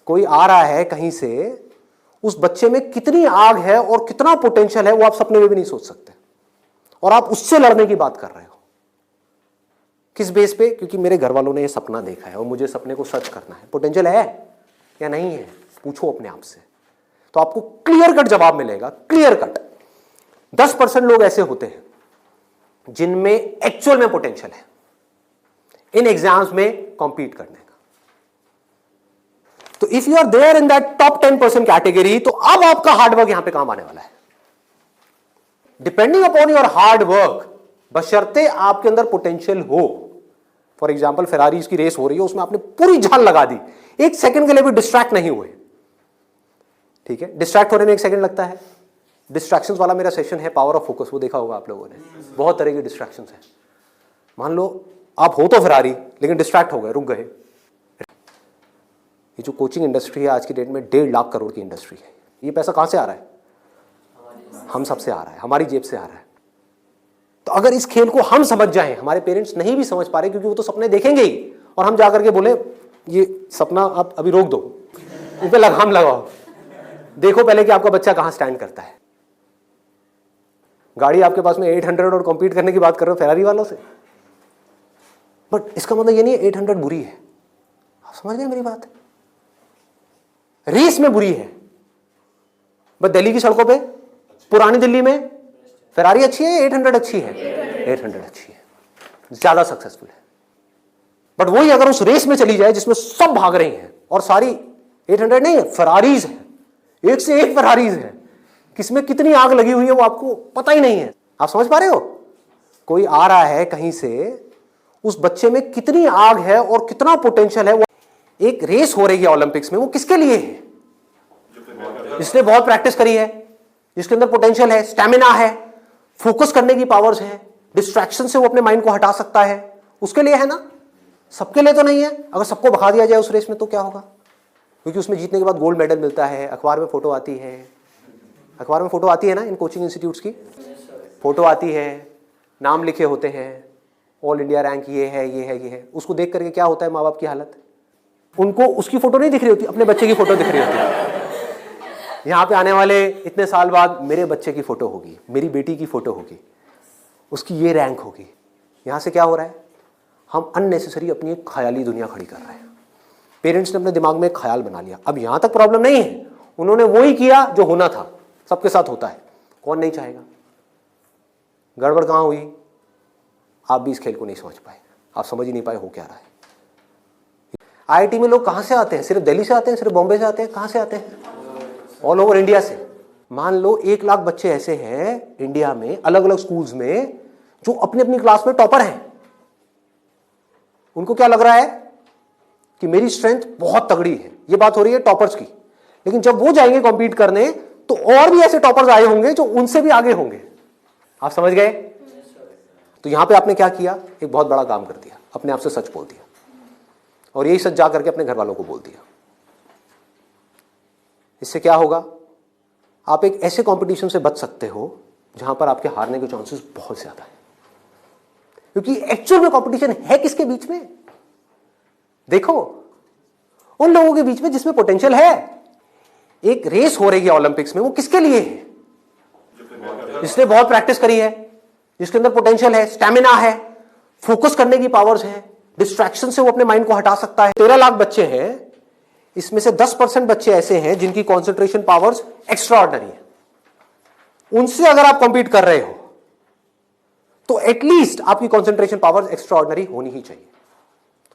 कोई आ रहा है कहीं से, उस बच्चे में कितनी आग है और कितना पोटेंशियल है वो आप सपने में भी नहीं सोच सकते, और आप उससे लड़ने की बात कर रहे हो। किस बेस पे? क्योंकि मेरे घर वालों ने ये सपना देखा है और मुझे सपने को सच करना है। पोटेंशियल है या नहीं है? पूछो अपने आप से, तो आपको क्लियर कट जवाब मिलेगा। क्लियर कट 10% लोग ऐसे होते हैं जिनमें एक्चुअल में पोटेंशियल है इन एग्जाम्स में कॉम्पीट करने का। तो if you are there in that top 10% category, तो अब आपका हार्डवर्क यहां पे काम आने वाला है। Depending upon your hard work, बशर्ते आपके अंदर पोटेंशियल हो। फॉर एग्जाम्पल फेरारीज की रेस हो रही है, उसमें आपने पूरी जान लगा दी, एक सेकंड के लिए भी डिस्ट्रैक्ट नहीं हुए। ठीक है, डिस्ट्रैक्ट होने में एक सेकंड लगता है। डिस्ट्रैक्शंस वाला मेरा सेशन है पावर ऑफ फोकस, वो देखा होगा आप लोगों ने। बहुत तरह की डिस्ट्रैक्शंस हैं। मान लो आप हो तो फेरारी, लेकिन डिस्ट्रैक्ट हो गए, रुक गए। ये जो कोचिंग इंडस्ट्री है आज की डेट में 1.5 लाख करोड़ की इंडस्ट्री है। ये पैसा कहां से आ रहा है? हम सबसे आ रहा है, हमारी जेब से आ रहा है। तो अगर इस खेल को हम समझ जाएं, हमारे पेरेंट्स नहीं भी समझ पा रहे क्योंकि वो तो सपने देखेंगे ही, और हम जाकर के बोले ये सपना आप अभी रोक दो, इन पे लगाम लगाओ, देखो पहले कि आपका बच्चा कहां स्टैंड करता है। गाड़ी आपके पास में 800 और कॉम्पीट करने की बात कर रहे हो फेरारी वालों से, बट इसका मतलब ये नहीं है 800 बुरी है। आप समझ गए मेरी बात? रेस में बुरी है, बट दिल्ली की सड़कों पे, पुरानी दिल्ली में फेरारी अच्छी है, 800 अच्छी है, 800 अच्छी है, ज्यादा सक्सेसफुल है। बट वही अगर उस रेस में चली जाए जिसमें सब भाग रहे हैं और सारी 800 नहीं है, फेरारीज है, एक से एक फेरारीज है, किसमें कितनी आग लगी हुई है वो आपको पता ही नहीं है। आप समझ पा रहे हो? कोई आ रहा है कहीं से, उस बच्चे में कितनी आग है और कितना पोटेंशियल है। वो एक रेस हो रही है ओलंपिक्स में, वो किसके लिए है? जिसने बहुत प्रैक्टिस करी है, जिसके अंदर पोटेंशियल है, स्टैमिना है, फोकस करने की पावर्स है, डिस्ट्रैक्शन से वो अपने माइंड को हटा सकता है, उसके लिए है ना। सबके लिए तो नहीं है। अगर सबको भगा दिया जाए उस रेस में तो क्या होगा? क्योंकि उसमें जीतने के बाद गोल्ड मेडल मिलता है, अखबार में फोटो आती है, अखबार में फोटो आती है ना, इन कोचिंग इंस्टीट्यूट्स की फोटो आती है, नाम लिखे होते हैं, ऑल इंडिया रैंक ये है, ये है, ये है। उसको देख करके क्या होता है माँ बाप की हालत? उनको उसकी फोटो नहीं दिख रही होती, अपने बच्चे की फोटो दिख रही होती है। यहाँ पे आने वाले इतने साल बाद मेरे बच्चे की फोटो होगी, मेरी बेटी की फोटो होगी, उसकी ये रैंक होगी। यहाँ से क्या हो रहा है? हम अननेसेसरी अपनी एक ख्याली दुनिया खड़ी कर रहे हैं। पेरेंट्स ने अपने दिमाग में एक ख्याल बना लिया। अब यहाँ तक प्रॉब्लम नहीं है, उन्होंने वही किया जो होना था, सबके साथ होता है, कौन नहीं चाहेगा। गड़बड़ कहाँ हुई? आप भी इस खेल को नहीं समझ पाए, आप समझ ही नहीं पाए हो क्या रहा है। आईआईटी में लोग कहाँ से आते हैं? सिर्फ दिल्ली से आते हैं, सिर्फ बॉम्बे से आते हैं? कहाँ से आते हैं? ऑल ओवर इंडिया से। मान लो 1 लाख बच्चे ऐसे हैं इंडिया में अलग अलग स्कूल्स में जो अपनी अपनी क्लास में टॉपर हैं। उनको क्या लग रहा है कि मेरी स्ट्रेंथ बहुत तगड़ी है। ये बात हो रही है टॉपर्स की, लेकिन जब वो जाएंगे कॉम्पीट करने तो और भी ऐसे टॉपर्स आए होंगे जो उनसे भी आगे होंगे। आप समझ गए? तो यहां पे आपने क्या किया? एक बहुत बड़ा काम कर दिया, अपने आप से सच बोल दिया, और यही सच जा करके अपने घर वालों को बोल दिया। इससे क्या होगा? आप एक ऐसे कंपटीशन से बच सकते हो जहां पर आपके हारने के चांसेस बहुत ज्यादा है, क्योंकि एक्चुअल में कंपटीशन है किसके बीच में? देखो, उन लोगों के बीच में जिसमें पोटेंशियल है। एक रेस हो रही है ओलंपिक्स में, वो किसके लिए है? जिसने बहुत प्रैक्टिस करी है, जिसके अंदर पोटेंशियल है, स्टैमिना है, फोकस करने की पावर्स है, डिस्ट्रैक्शन से वो अपने माइंड को हटा सकता है। 13 लाख बच्चे हैं, इसमें से 10% बच्चे ऐसे हैं जिनकी कॉन्सेंट्रेशन पावर्स एक्स्ट्रा ऑर्डिनरी है। उनसे अगर आप कॉम्पीट कर रहे हो तो एटलीस्ट आपकी कॉन्सेंट्रेशन पावर्स एक्स्ट्रा ऑर्डिनरी होनी ही चाहिए।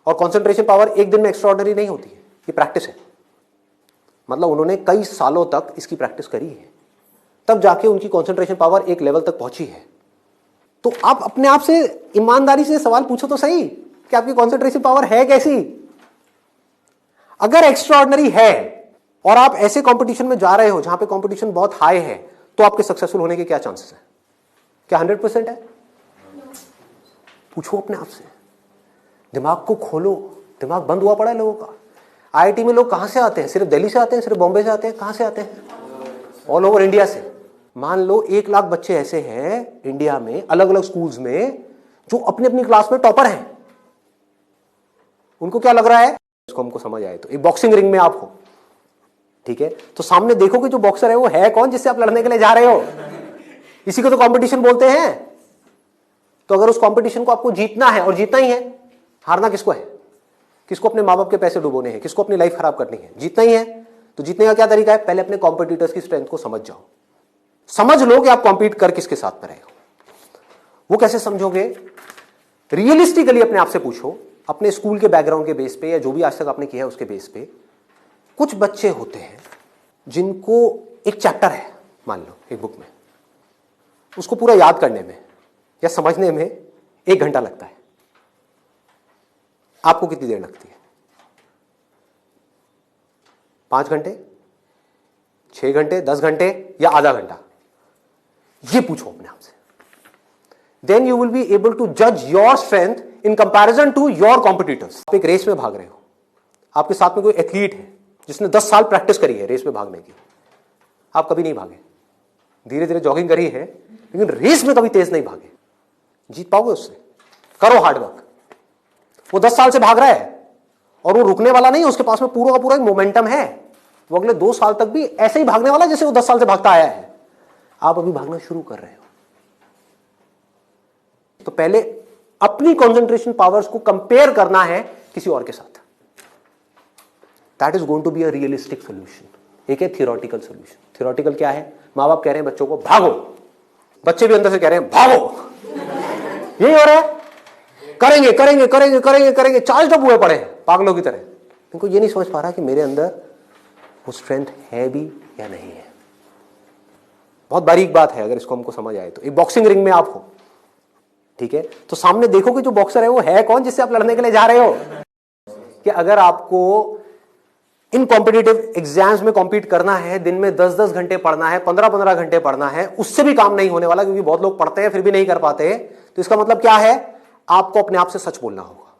और कॉन्सेंट्रेशन पावर एक दिन में एक्स्ट्रा ऑर्डिनरी नहीं होती है, ये प्रैक्टिस है। मतलब उन्होंने कई सालों तक इसकी प्रैक्टिस करी है, तब जाके उनकी कॉन्सेंट्रेशन पावर एक लेवल तक पहुंची है। तो आप अपने आप से ईमानदारी से सवाल पूछो तो सही कि आपकी कॉन्सेंट्रेशन पावर है कैसी। अगर एक्स्ट्रा ऑर्डिनरी है और आप ऐसे कंपटीशन में जा रहे हो जहां पे कंपटीशन बहुत हाई है, तो आपके सक्सेसफुल होने के क्या चांसेस हैं? क्या 100% है? पूछो अपने आप से, दिमाग को खोलो। दिमाग बंद हुआ पड़ा है लोगों का। आईआईटी में लोग कहां से आते हैं? सिर्फ दिल्ली से आते हैं, सिर्फ बॉम्बे से आते हैं? कहां से आते हैं? ऑल ओवर इंडिया से। मान लो 1 लाख बच्चे ऐसे हैं इंडिया में अलग अलग स्कूल्स में जो अपनी अपनी क्लास में टॉपर हैं। उनको क्या लग रहा है? इसको हमको समझ आए तो एक बॉक्सिंग रिंग में आप हो, ठीक है, तो सामने देखो कि जो बॉक्सर है वो है कौन जिससे आप लड़ने के लिए जा रहे हो। इसी को तो कंपटीशन बोलते हैं। तो अगर उस कंपटीशन को आपको जीतना है, और जीतना ही है, हारना किसको है? किसको अपने माँ बाप के पैसे डुबोने हैं, किसको अपनी लाइफ खराब करनी है? जीतना ही है। तो जीतने का क्या तरीका है? पहले अपने कॉम्पिटिटर्स की स्ट्रेंथ को समझ जाओ, समझ लो कि आप कॉम्पीट कर किसके साथ में रहे हो। वो कैसे समझोगे? रियलिस्टिकली अपने आप से पूछो, अपने स्कूल के बैकग्राउंड के बेस पे या जो भी आज तक आपने किया है उसके बेस पे। कुछ बच्चे होते हैं जिनको एक चैप्टर है, मान लो एक बुक में, उसको पूरा याद करने में या समझने में 1 घंटा लगता है। आपको कितनी देर लगती है? 5 घंटे, 6 घंटे, 10 घंटे या आधा घंटा? ये पूछो अपने आप से। Then you will be able to जज your strength in comparison to your competitors. आप एक रेस में भाग रहे हो, आपके साथ में कोई एथलीट है जिसने 10 साल प्रैक्टिस करी है रेस में भागने की। आप कभी नहीं भागे, धीरे धीरे जॉगिंग करी है, लेकिन रेस में कभी तेज नहीं भागे। जीत पाओगे उससे? करो हार्डवर्क। वो 10 साल से भाग रहा है और वो रुकने वाला नहीं है, उसके पास में पूरा का पूरा एक मोमेंटम है। वो अगले 2 साल तक भी ऐसे ही भागने वाला जैसे वो 10 साल से भागता आया है। आप अभी भागना शुरू कर रहे हो। तो पहले अपनी कंसंट्रेशन पावर्स को कंपेयर करना है किसी और के साथ। That is going to be a realistic solution. एक है थियोरेटिकल सोल्यूशन। थियोरेटिकल क्या है? माँ बाप कह रहे हैं बच्चों को भागो, बच्चे भी अंदर से कह रहे हैं भागो। यही हो रहा है। करेंगे करेंगे करेंगे करेंगे करेंगे, चार्ज अप हुए पड़े हैं पागलों की तरह। इनको ये नहीं समझ पा रहा कि मेरे अंदर वो स्ट्रेंथ है भी या नहीं है। बहुत बारीक बात है, अगर इसको हमको समझ आए तो। एक बॉक्सिंग रिंग में आप हो, ठीक है, तो सामने देखो कि जो बॉक्सर है वो है कौन जिससे आप लड़ने के लिए जा रहे हो। कि अगर आपको इन कॉम्पिटिटिव एग्जाम्स में कॉम्पीट करना है, दिन में 10-10 घंटे पढ़ना है, 15-15 घंटे पढ़ना है, उससे भी काम नहीं होने वाला, क्योंकि बहुत लोग पढ़ते हैं फिर भी नहीं कर पाते। तो इसका मतलब क्या है? आपको अपने आप से सच बोलना होगा।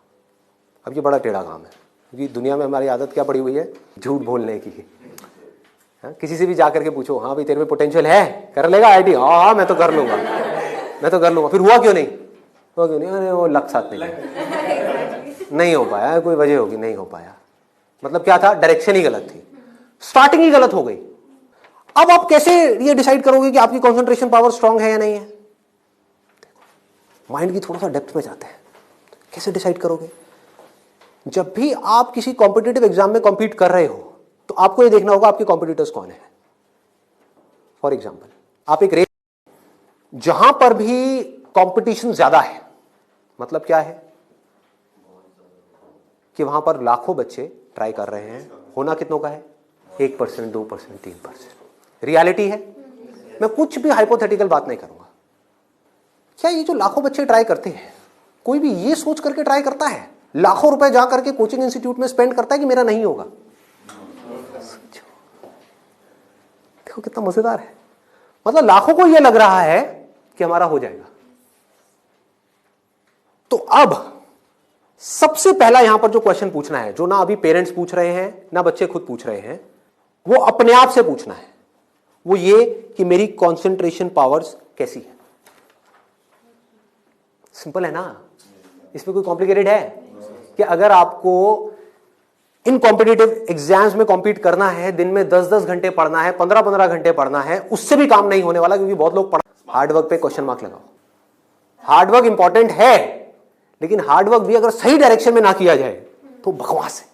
अब ये बड़ा टेढ़ा काम है, क्योंकि दुनिया में हमारी आदत क्या पड़ी हुई है? झूठ बोलने की। किसी से भी जाकर के पूछो, हाँ भाई तेरे में पोटेंशियल है, कर लेगा आईटी? हाँ मैं तो कर लूंगा, मैं तो कर लूंगा। फिर हुआ क्यों नहीं? हुआ क्यों नहीं? अरे वो लक साथ नहीं हो पाया, कोई वजह होगी, नहीं हो पाया। मतलब क्या था? डायरेक्शन ही गलत थी, स्टार्टिंग ही गलत हो गई। अब आप कैसे ये डिसाइड करोगे कि आपकी कंसंट्रेशन पावर स्ट्रांग है या नहीं है? माइंड की थोड़ा सा डेप्थ में जाते हैं। कैसे डिसाइड करोगे? जब भी आप किसी कॉम्पिटिटिव एग्जाम में कॉम्पीट कर रहे हो तो आपको ये देखना होगा आपके कॉम्पिटिटर्स कौन है। फॉर एग्जाम्पल, आप एक रेस, जहां पर भी कंपटीशन ज्यादा है, मतलब क्या है? कि वहां पर लाखों बच्चे ट्राई कर रहे हैं, होना कितनों का है? 1%, 2%, 3%। रियलिटी है। मैं कुछ भी हाइपोथेटिकल बात नहीं करूंगा। क्या ये जो लाखों बच्चे ट्राई करते हैं, कोई भी ये सोच करके ट्राई करता है, लाखों रुपए जा करके कोचिंग इंस्टीट्यूट में स्पेंड करता है कि मेरा नहीं होगा? देखो कितना मजेदार है। मतलब लाखों को यह लग रहा है कि हमारा हो जाएगा। तो अब सबसे पहला यहां पर जो क्वेश्चन पूछना है, जो ना अभी पेरेंट्स पूछ रहे हैं ना बच्चे खुद पूछ रहे हैं, वो अपने आप से पूछना है। वो ये कि मेरी कंसंट्रेशन पावर्स कैसी है। सिंपल है ना? इसमें कोई कॉम्प्लिकेटेड है? कि अगर आपको इन कॉम्पिटिटिव एग्जाम्स में कॉम्पीट करना है, दिन में 10-10 घंटे पढ़ना है, 15-15 घंटे पढ़ना है, उससे भी काम नहीं होने वाला, क्योंकि बहुत लोग हार्डवर्क पे क्वेश्चन मार्क लगाओ। हार्डवर्क इंपॉर्टेंट है, लेकिन हार्डवर्क भी अगर सही डायरेक्शन में ना किया जाए तो बकवास है।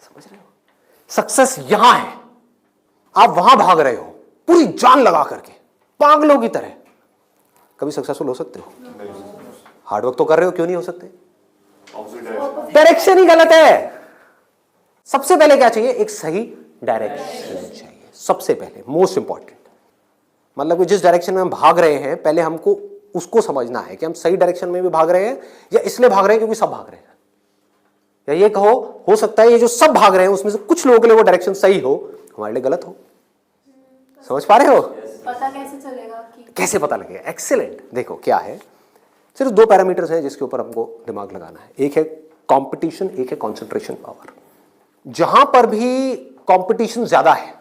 समझ रहे हो? सक्सेस यहां है, आप वहां भाग रहे हो पूरी जान लगा करके पागलों की तरह। कभी सक्सेसफुल हो सकते हो? हार्डवर्क तो कर रहे हो, क्यों नहीं हो सकते? डायरेक्शन ही गलत है। सबसे पहले क्या चाहिए? एक सही डायरेक्शन चाहिए, सबसे पहले, मोस्ट इंपॉर्टेंट। मतलब कि जिस डायरेक्शन में हम भाग रहे हैं, पहले हमको उसको समझना है कि हम सही डायरेक्शन में भी भाग रहे हैं या इसलिए भाग रहे हैं क्योंकि सब भाग रहे हैं। या ये कहो, हो सकता है ये जो सब भाग रहे हैं उसमें से कुछ लोगों के लिए वो डायरेक्शन सही हो, हमारे लिए गलत हो। समझ पा रहे हो? पता कैसे चलेगा कि कैसे पता लगेगा? एक्सीलेंट। देखो क्या है, सिर्फ 2 पैरामीटर्स हैं जिसके ऊपर हमको दिमाग लगाना है। एक है कंपटीशन, एक है कंसंट्रेशन पावर। जहां पर भी कंपटीशन ज्यादा है,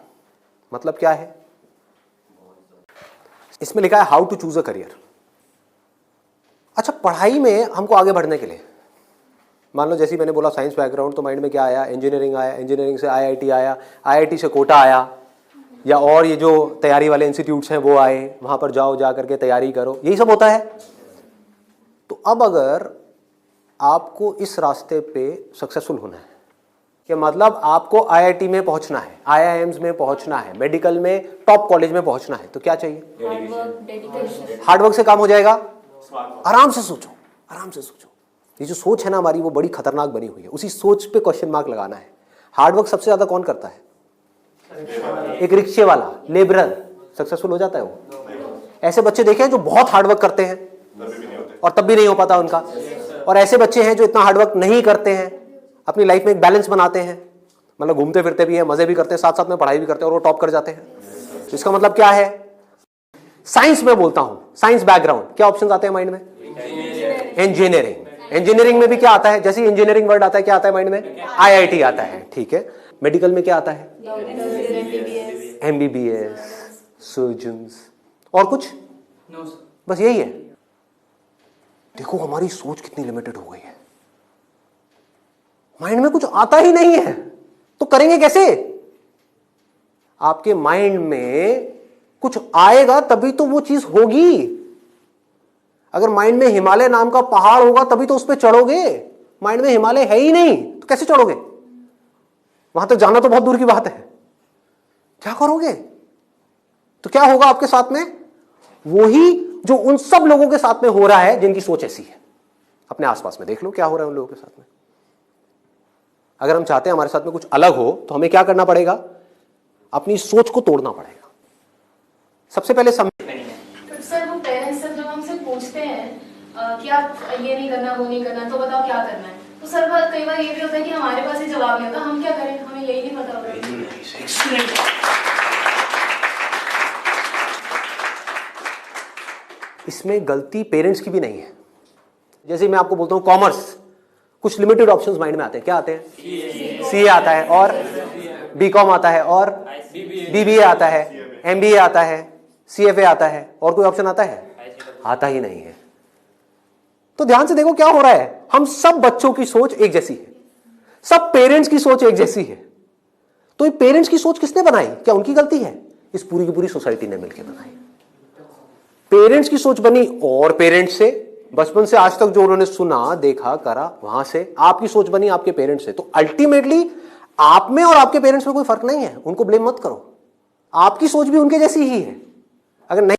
मतलब क्या है? इसमें लिखा है how to choose a career. अच्छा, पढ़ाई में हमको आगे बढ़ने के लिए मान लो जैसे ही मैंने बोला साइंस बैकग्राउंड, तो माइंड में क्या आया? इंजीनियरिंग आया, इंजीनियरिंग से आईआईटी आया, आईआईटी से कोटा आया, या और ये जो तैयारी वाले इंस्टीट्यूट्स हैं वो आए, वहाँ पर जाओ, जा करके तैयारी करो, यही सब होता है। तो अब अगर आपको इस रास्ते पे सक्सेसफुल होना है, कि मतलब आपको आईआईटी में पहुंचना है, आईआईएम्स में पहुंचना है, मेडिकल में टॉप कॉलेज में पहुंचना है, तो क्या चाहिए? हार्डवर्क से काम हो जाएगा। आराम से सोचो, आराम से सोचो। ये जो सोच है ना हमारी, वो बड़ी खतरनाक बनी हुई है। उसी सोच पे क्वेश्चन मार्क लगाना है। हार्डवर्क सबसे ज्यादा कौन करता है? एक रिक्शे वाला, लेबरर सक्सेसफुल हो जाता है वो। ऐसे बच्चे देखे हैं जो बहुत हार्डवर्क करते हैं और तब भी नहीं हो पाता उनका, और ऐसे बच्चे हैं जो इतना हार्डवर्क नहीं करते हैं, अपनी लाइफ में एक बैलेंस बनाते हैं, मतलब घूमते फिरते भी हैं, मजे भी करते हैं, साथ साथ में पढ़ाई भी करते हैं और वो टॉप कर जाते हैं। तो इसका मतलब क्या है? साइंस में बोलता हूं, साइंस बैकग्राउंड, क्या ऑप्शन आते हैं माइंड में? इंजीनियरिंग। इंजीनियरिंग में भी क्या आता है? जैसे इंजीनियरिंग वर्ड आता है, क्या आता है माइंड में? आईआईटी आता है, ठीक है। मेडिकल में क्या आता है? एमबीबीएस, सर्जन्स, और कुछ? बस यही है। देखो हमारी सोच कितनी लिमिटेड हो गई है, माइंड में कुछ आता ही नहीं है, तो करेंगे कैसे? आपके माइंड में कुछ आएगा तभी तो वो चीज होगी। अगर माइंड में हिमालय नाम का पहाड़ होगा तभी तो उस पर चढ़ोगे। माइंड में हिमालय है ही नहीं तो कैसे चढ़ोगे? वहां तक जाना तो बहुत दूर की बात है। क्या करोगे? तो क्या होगा आपके साथ में? वही जो उन सब लोगों के साथ में हो रहा है जिनकी सोच ऐसी है। अपने आसपास में देख लो क्या हो रहा है उन लोगों के साथ में। अगर हम चाहते हैं हमारे साथ में कुछ अलग हो तो हमें क्या करना पड़ेगा? अपनी सोच को तोड़ना पड़ेगा। सबसे पहले तो सर वो पेरेंट्स जब हमसे पूछते हैं कि आप ये नहीं करना, वो नहीं करना, तो बताओ क्या करना है, तो सर कई बार ये भी होता है कि हमारे पास ये जवाब नहीं होता, हम क्या करें, हमें यही नहीं पता होता। इसमें गलती पेरेंट्स की भी नहीं है। जैसे मैं आपको बोलता हूं कॉमर्स, कुछ लिमिटेड ऑप्शंस माइंड में आते हैं। क्या आते हैं? सीए आता है, और बीकॉम आता है, और बीबीए आता है, एमबीए आता है, सीएफए आता है, और कोई ऑप्शन आता है? आता ही नहीं है। तो ध्यान से देखो क्या हो रहा है। हम सब बच्चों की सोच एक जैसी है, सब पेरेंट्स की सोच एक जैसी है। तो ये पेरेंट्स की सोच किसने बनाई? क्या उनकी गलती है? इस पूरी की पूरी सोसाइटी ने मिलकर बनाई। पेरेंट्स की सोच बनी और पेरेंट्स से, बचपन से आज तक जो उन्होंने सुना, देखा, करा, वहां से आपकी सोच बनी आपके पेरेंट्स से। तो अल्टीमेटली आप में और आपके पेरेंट्स में कोई फर्क नहीं है। उनको ब्लेम मत करो, आपकी सोच भी उनके जैसी ही है। अगर नहीं